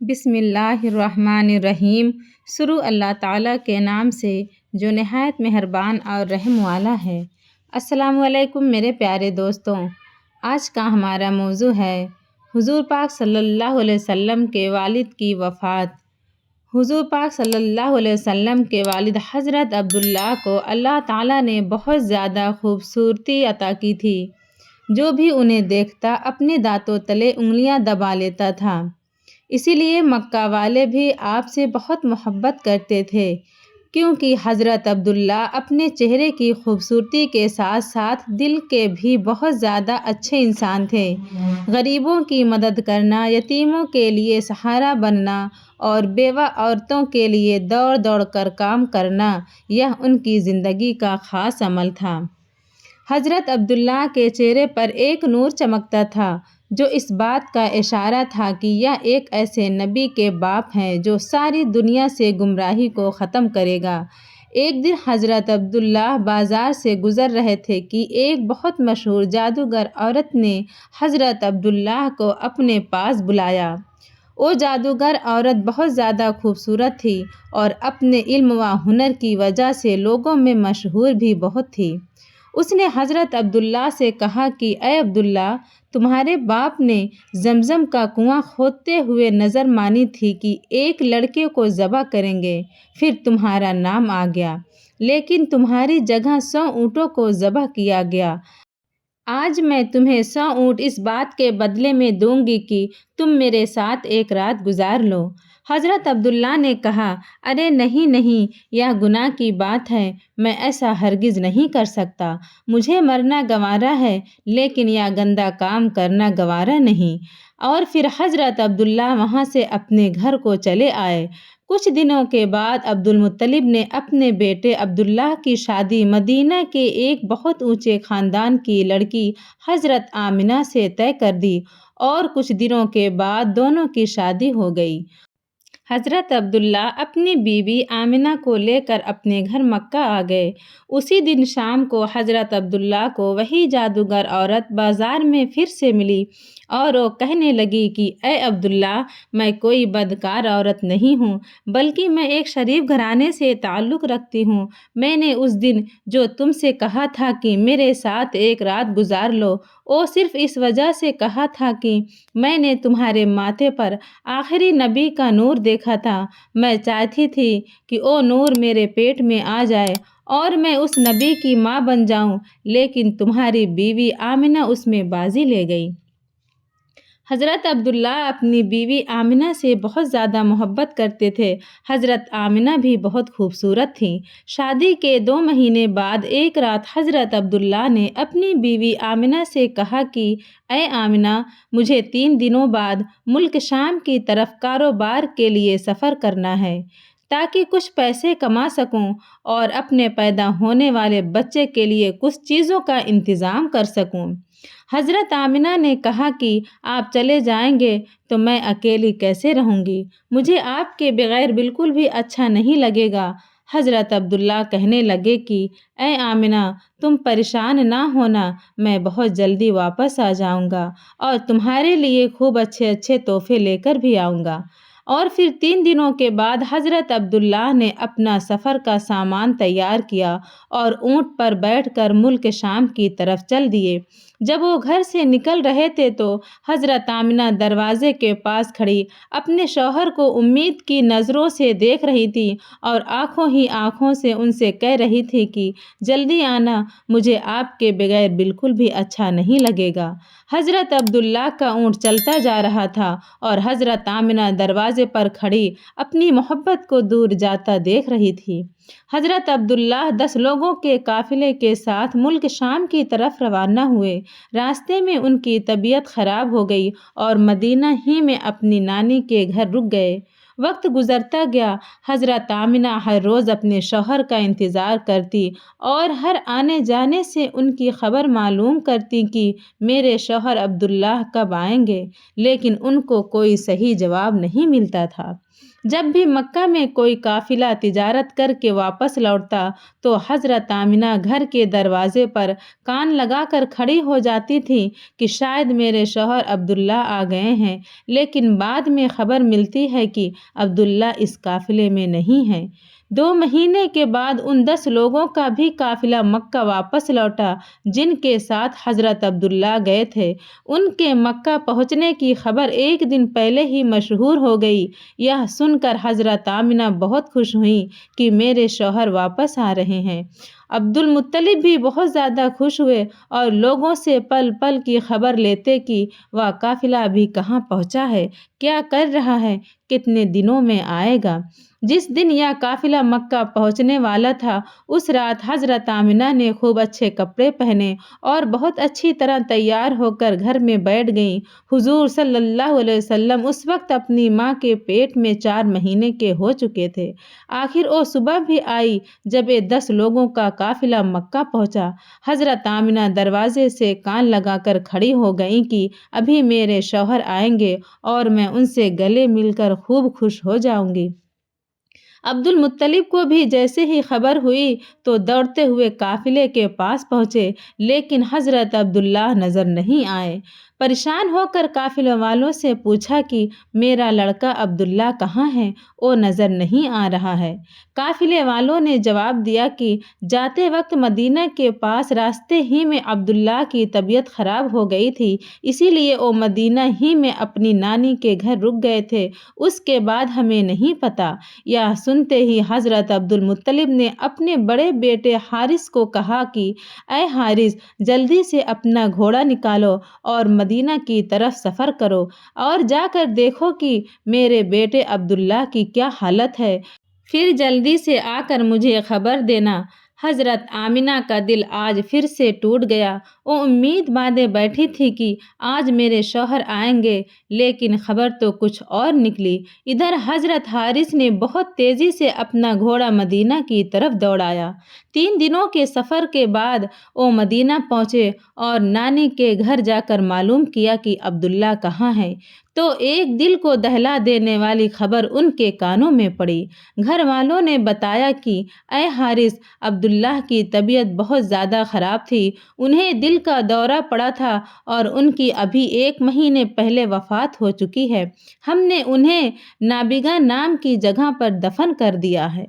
بسم اللہ الرحمن الرحیم۔ شروع اللہ تعالیٰ کے نام سے جو نہایت مہربان اور رحم والا ہے۔ السلام علیکم میرے پیارے دوستوں، آج کا ہمارا موضوع ہے حضور پاک صلی اللہ علیہ وسلم کے والد کی وفات۔ حضور پاک صلی اللہ علیہ وسلم کے والد حضرت عبداللہ کو اللہ تعالیٰ نے بہت زیادہ خوبصورتی عطا کی تھی۔ جو بھی انہیں دیکھتا اپنے دانتوں تلے انگلیاں دبا لیتا تھا۔ اسی لیے مکہ والے بھی آپ سے بہت محبت کرتے تھے، کیونکہ حضرت عبداللہ اپنے چہرے کی خوبصورتی کے ساتھ ساتھ دل کے بھی بہت زیادہ اچھے انسان تھے۔ غریبوں کی مدد کرنا، یتیموں کے لیے سہارا بننا اور بیوہ عورتوں کے لیے دوڑ دوڑ کر کام کرنا، یہ ان کی زندگی کا خاص عمل تھا۔ حضرت عبداللہ کے چہرے پر ایک نور چمکتا تھا، جو اس بات کا اشارہ تھا کہ یہ ایک ایسے نبی کے باپ ہیں جو ساری دنیا سے گمراہی کو ختم کرے گا۔ ایک دن حضرت عبداللہ بازار سے گزر رہے تھے کہ ایک بہت مشہور جادوگر عورت نے حضرت عبداللہ کو اپنے پاس بلایا۔ وہ جادوگر عورت بہت زیادہ خوبصورت تھی اور اپنے علم و ہنر کی وجہ سے لوگوں میں مشہور بھی بہت تھی۔ اس نے حضرت عبداللہ سے کہا کہ اے عبداللہ، تمہارے باپ نے زمزم کا کنواں کھودتے ہوئے نظر مانی تھی کہ ایک لڑکے کو ذبح کریں گے، پھر تمہارا نام آ گیا، لیکن تمہاری جگہ 100 اونٹوں کو ذبح کیا گیا۔ آج میں تمہیں 100 اونٹ اس بات کے بدلے میں دوں گی کہ تم میرے ساتھ ایک رات گزار لو۔ حضرت عبداللہ نے کہا، ارے نہیں نہیں، یہ گناہ کی بات ہے، میں ایسا ہرگز نہیں کر سکتا۔ مجھے مرنا گوارا ہے، لیکن یہ گندا کام کرنا گوارا نہیں۔ اور پھر حضرت عبداللہ وہاں سے اپنے گھر کو چلے آئے۔ کچھ دنوں کے بعد عبد المطلب نے اپنے بیٹے عبداللہ کی شادی مدینہ کے ایک بہت اونچے خاندان کی لڑکی حضرت آمنہ سے طے کر دی، اور کچھ دنوں کے بعد دونوں کی شادی ہو گئی۔ حضرت عبداللہ اپنی بیوی آمنہ کو لے کر اپنے گھر مکہ آ گئے۔ اسی دن شام کو حضرت عبداللہ کو وہی جادوگر عورت بازار میں پھر سے ملی اور وہ کہنے لگی کہ اے عبداللہ، میں کوئی بدکار عورت نہیں ہوں، بلکہ میں ایک شریف گھرانے سے تعلق رکھتی ہوں۔ میں نے اس دن جو تم سے کہا تھا کہ میرے ساتھ ایک رات گزار لو، وہ صرف اس وجہ سے کہا تھا کہ میں نے تمہارے ماتھے پر آخری نبی کا نور دیکھا تھا۔ میں چاہتی تھی کہ وہ نور میرے پیٹ میں آ جائے اور میں اس نبی کی ماں بن جاؤں، لیکن تمہاری بیوی آمنہ اس میں بازی لے گئی۔ حضرت عبداللہ اپنی بیوی آمنہ سے بہت زیادہ محبت کرتے تھے۔ حضرت آمنہ بھی بہت خوبصورت تھیں۔ شادی کے 2 مہینے بعد ایک رات حضرت عبداللہ نے اپنی بیوی آمنہ سے کہا کہ اے آمنہ، مجھے 3 دنوں بعد ملک شام کی طرف کاروبار کے لیے سفر کرنا ہے، تاکہ کچھ پیسے کما سکوں اور اپنے پیدا ہونے والے بچے کے لیے کچھ چیزوں کا انتظام کر سکوں۔ حضرت آمنہ نے کہا کہ آپ چلے جائیں گے تو میں اکیلی کیسے رہوں گی؟ مجھے آپ کے بغیر بالکل بھی اچھا نہیں لگے گا۔ حضرت عبداللہ کہنے لگے کہ اے آمنہ، تم پریشان نہ ہونا، میں بہت جلدی واپس آ جاؤں گا اور تمہارے لیے خوب اچھے اچھے تحفے لے کر بھی آؤں گا۔ اور پھر 3 دنوں کے بعد حضرت عبداللہ نے اپنا سفر کا سامان تیار کیا اور اونٹ پر بیٹھ کر ملک شام کی طرف چل دیے۔ جب وہ گھر سے نکل رہے تھے تو حضرت آمنہ دروازے کے پاس کھڑی اپنے شوہر کو امید کی نظروں سے دیکھ رہی تھی اور آنکھوں ہی آنکھوں سے ان سے کہہ رہی تھی کہ جلدی آنا، مجھے آپ کے بغیر بالکل بھی اچھا نہیں لگے گا۔ حضرت عبداللہ کا اونٹ چلتا جا رہا تھا اور حضرت آمنہ دروازے پر کھڑی اپنی محبت کو دور جاتا دیکھ رہی تھی۔ حضرت عبداللہ 10 لوگوں کے قافلے کے ساتھ ملک شام کی طرف روانہ ہوئے۔ راستے میں ان کی طبیعت خراب ہو گئی اور مدینہ ہی میں اپنی نانی کے گھر رک گئے۔ وقت گزرتا گیا۔ حضرت آمنہ ہر روز اپنے شوہر کا انتظار کرتی اور ہر آنے جانے سے ان کی خبر معلوم کرتی کہ میرے شوہر عبداللہ کب آئیں گے، لیکن ان کو کوئی صحیح جواب نہیں ملتا تھا۔ جب بھی مکہ میں کوئی قافلہ تجارت کر کے واپس لوٹتا تو حضرت آمنہ گھر کے دروازے پر کان لگا کر کھڑی ہو جاتی تھی کہ شاید میرے شوہر عبداللہ آ گئے ہیں، لیکن بعد میں خبر ملتی ہے کہ عبداللہ اس قافلے میں نہیں ہے۔ 2 مہینے کے بعد ان 10 لوگوں کا بھی قافلہ مکہ واپس لوٹا جن کے ساتھ حضرت عبداللہ گئے تھے۔ ان کے مکہ پہنچنے کی خبر ایک دن پہلے ہی مشہور ہو گئی۔ یہ سن کر حضرت آمنہ بہت خوش ہوئیں کہ میرے شوہر واپس آ رہے ہیں۔ عبد المطلب بھی بہت زیادہ خوش ہوئے اور لوگوں سے پل پل کی خبر لیتے کہ وہ قافلہ ابھی کہاں پہنچا ہے، کیا کر رہا ہے، کتنے دنوں میں آئے گا۔ جس دن یہ قافلہ مکہ پہنچنے والا تھا اس رات حضرت آمنہ نے خوب اچھے کپڑے پہنے اور بہت اچھی طرح تیار ہو کر گھر میں بیٹھ گئیں۔ حضور صلی اللہ علیہ وسلم اس وقت اپنی ماں کے پیٹ میں 4 مہینے کے ہو چکے تھے۔ آخر وہ صبح بھی آئی جب یہ 10 لوگوں کا قافلہ مکہ پہنچا۔ حضرت آمنہ دروازے سے کان لگا کر کھڑی ہو گئیں کہ ابھی میرے شوہر آئیں گے اور میں ان سے گلے مل کر خوب خوش ہو جاؤں گی۔ عبد المطلب کو بھی جیسے ہی خبر ہوئی تو دوڑتے ہوئے قافلے کے پاس پہنچے، لیکن حضرت عبداللہ نظر نہیں آئے۔ پریشان ہو کر قافلے والوں سے پوچھا کہ میرا لڑکا عبداللہ کہاں ہے، وہ نظر نہیں آ رہا ہے۔ قافلے والوں نے جواب دیا کہ جاتے وقت مدینہ کے پاس راستے ہی میں عبداللہ کی طبیعت خراب ہو گئی تھی، اسی لیے وہ مدینہ ہی میں اپنی نانی کے گھر رک گئے تھے، اس کے بعد ہمیں نہیں پتہ۔ یہ سنتے ہی حضرت عبد المطلب نے اپنے بڑے بیٹے حارث کو کہا کہ اے حارث، جلدی سے اپنا گھوڑا نکالو اور مدینہ کی طرف سفر کرو اور جا کر دیکھو کہ میرے بیٹے عبداللہ کی کیا حالت ہے، پھر جلدی سے آ کر مجھے خبر دینا۔ حضرت آمنہ کا دل آج پھر سے ٹوٹ گیا۔ وہ امید باندھے بیٹھی تھی کہ آج میرے شوہر آئیں گے، لیکن خبر تو کچھ اور نکلی۔ ادھر حضرت حارث نے بہت تیزی سے اپنا گھوڑا مدینہ کی طرف دوڑایا۔ 3 دنوں کے سفر کے بعد وہ مدینہ پہنچے اور نانی کے گھر جا کر معلوم کیا کہ عبداللہ کہاں ہے، تو ایک دل کو دہلا دینے والی خبر ان کے کانوں میں پڑی۔ گھر والوں نے بتایا کہ اے حارث، عبداللہ کی طبیعت بہت زیادہ خراب تھی، انہیں دل کا دورہ پڑا تھا اور ان کی ابھی 1 مہینے پہلے وفات ہو چکی ہے۔ ہم نے انہیں نابغہ نام کی جگہ پر دفن کر دیا ہے۔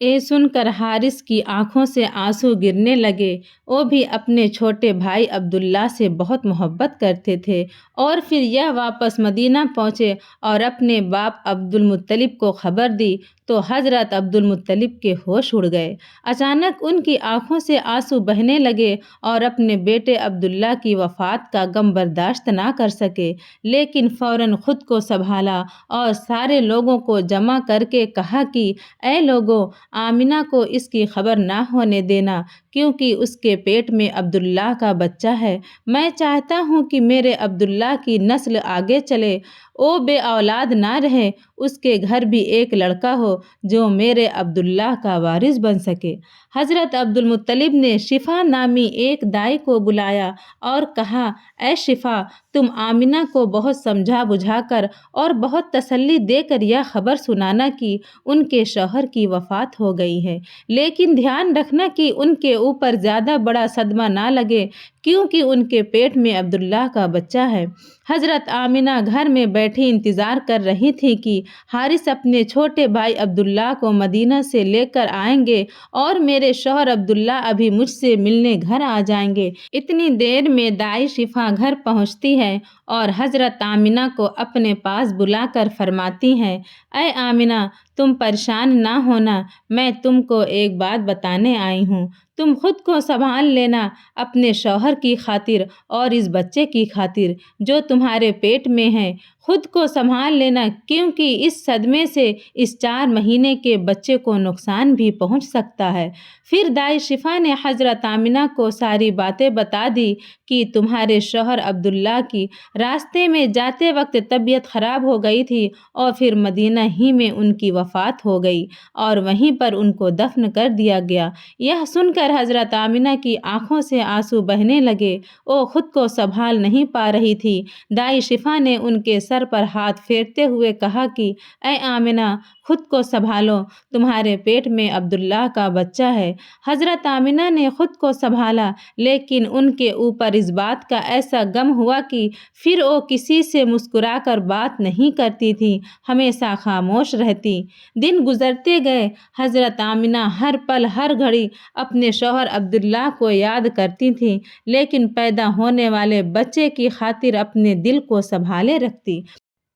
یہ سن کر حارث کی آنکھوں سے آنسو گرنے لگے۔ وہ بھی اپنے چھوٹے بھائی عبداللہ سے بہت محبت کرتے تھے اور پھر یہ واپس مدینہ پہنچے اور اپنے باپ عبد المطلب کو خبر دی تو حضرت عبد المطلب کے ہوش اڑ گئے۔ اچانک ان کی آنکھوں سے آنسو بہنے لگے اور اپنے بیٹے عبداللہ کی وفات کا غم برداشت نہ کر سکے، لیکن فوراً خود کو سنبھالا اور سارے لوگوں کو جمع کر کے کہا کہ اے لوگو، آمنہ کو اس کی خبر نہ ہونے دینا، کیونکہ اس کے پیٹ میں عبداللہ کا بچہ ہے۔ میں چاہتا ہوں کہ میرے عبداللہ کی نسل آگے چلے، وہ بے اولاد نہ رہے، اس کے گھر بھی ایک لڑکا ہو جو میرے عبداللہ کا وارث بن سکے۔ حضرت عبد المطلب نے شفا نامی ایک دائی کو بلایا اور کہا اے شفا، تم آمنہ کو بہت سمجھا بجھا کر اور بہت تسلی دے کر یہ خبر سنانا کہ ان کے شوہر کی وفات ہو گئی ہے، لیکن دھیان رکھنا کہ ان کے اوپر زیادہ بڑا صدمہ نہ لگے کیونکہ ان کے پیٹ میں عبداللہ کا بچہ ہے۔ حضرت آمنہ گھر میں بیٹھی انتظار کر رہی تھی کہ حارث اپنے چھوٹے بھائی عبداللہ کو مدینہ سے لے کر آئیں گے اور میرے شوہر عبداللہ ابھی مجھ سے ملنے گھر آ جائیں گے۔ اتنی دیر میں دائی شفا گھر پہنچتی ہے اور حضرت آمنہ کو اپنے پاس بلا کر فرماتی ہیں اے آمنہ، تم پریشان نہ ہونا، میں تم کو ایک بات بتانے آئی ہوں، تم خود کو سنبھال لینا، اپنے شوہر کی خاطر اور اس بچے کی خاطر جو تمہارے پیٹ میں ہے، خود کو سنبھال لینا، کیونکہ اس صدمے سے اس 4 مہینے کے بچے کو نقصان بھی پہنچ سکتا ہے۔ پھر دائی شفا نے حضرت آمنہ کو ساری باتیں بتا دی کہ تمہارے شوہر عبداللہ کی راستے میں جاتے وقت طبیعت خراب ہو گئی تھی اور پھر مدینہ ہی میں ان کی وفات ہو گئی اور وہیں پر ان کو دفن کر دیا گیا۔ یہ سن کر حضرت آمنہ کی آنکھوں سے آنسو بہنے لگے، وہ خود کو سنبھال نہیں پا رہی تھی۔ دائی شفا نے ان کے سر پر ہاتھ پھیرتے ہوئے کہا کہ اے آمنہ خود کو سنبھالو، تمہارے پیٹ میں عبداللہ کا بچہ ہے۔ حضرت آمنہ نے خود کو سنبھالا، لیکن ان کے اوپر اس بات کا ایسا غم ہوا کہ پھر وہ کسی سے مسکرا کر بات نہیں کرتی تھی، ہمیشہ خاموش رہتی۔ دن گزرتے گئے، حضرت آمنہ ہر پل ہر گھڑی اپنے شوہر عبداللہ کو یاد کرتی تھیں، لیکن پیدا ہونے والے بچے کی خاطر اپنے دل کو سنبھالے رکھتی۔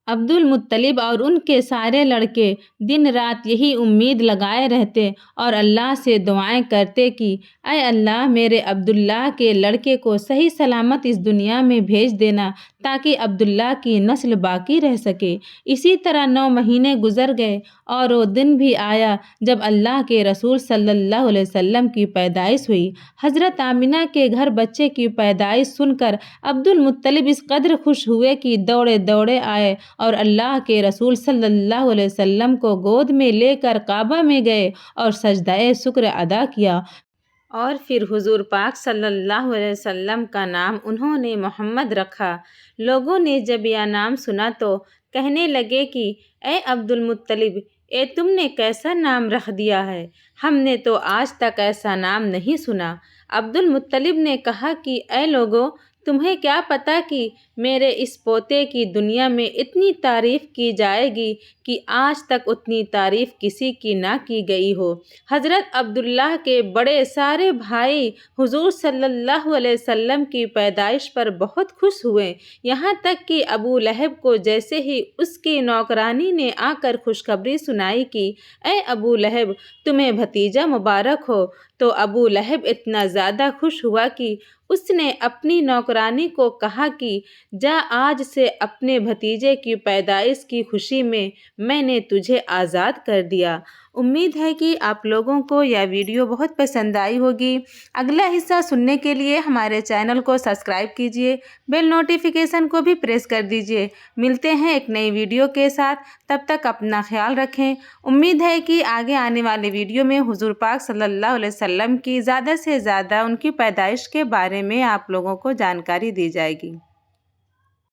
عبد المطلب اور ان کے سارے لڑکے دن رات یہی امید لگائے رہتے اور اللہ سے دعائیں کرتے کہ اے اللہ میرے عبداللہ کے لڑکے کو صحیح سلامت اس دنیا میں بھیج دینا تاکہ عبداللہ کی نسل باقی رہ سکے۔ اسی طرح 9 مہینے گزر گئے اور وہ دن بھی آیا جب اللہ کے رسول صلی اللہ علیہ وسلم کی پیدائش ہوئی۔ حضرت آمنہ کے گھر بچے کی پیدائش سن کر عبد المطلب اس قدر خوش ہوئے کہ دوڑے دوڑے آئے اور اللہ کے رسول صلی اللہ علیہ وسلم کو گود میں لے کر کعبہ میں گئے اور سجدہ شکر ادا کیا، اور پھر حضور پاک صلی اللہ علیہ وسلم کا نام انہوں نے محمد رکھا۔ لوگوں نے جب یہ نام سنا تو کہنے لگے کہ اے عبد المطلب، اے تم نے کیسا نام رکھ دیا ہے، ہم نے تو آج تک ایسا نام نہیں سنا۔ عبد المطلب نے کہا کہ اے لوگو، تمہیں کیا پتہ کہ میرے اس پوتے کی دنیا میں اتنی تعریف کی جائے گی کہ آج تک اتنی تعریف کسی کی نہ کی گئی ہو۔ حضرت عبداللہ کے بڑے سارے بھائی حضور صلی اللہ علیہ وسلم کی پیدائش پر بہت خوش ہوئے، یہاں تک کہ ابو لہب کو جیسے ہی اس کی نوکرانی نے آ کر خوشخبری سنائی کہ اے ابو لہب تمہیں بھتیجا مبارک ہو، تو ابو لہب اتنا زیادہ خوش ہوا کہ اس نے اپنی نوکرانی کو کہا کہ جا، آج سے اپنے بھتیجے کی پیدائش کی خوشی میں نے تجھے آزاد کر دیا۔ امید ہے کہ آپ لوگوں کو یہ ویڈیو بہت پسند آئی ہوگی۔ اگلا حصہ سننے کے لیے ہمارے چینل کو سبسکرائب کیجیے، بیل نوٹیفیکیشن کو بھی پریس کر دیجیے۔ ملتے ہیں ایک نئی ویڈیو کے ساتھ، تب تک اپنا خیال رکھیں۔ امید ہے کہ آگے آنے والے ویڈیو میں حضور پاک صلی اللہ علیہ وسلم کی زیادہ سے زیادہ ان کی پیدائش کے بارے میں آپ لوگوں کو جانکاری دی جائے گی۔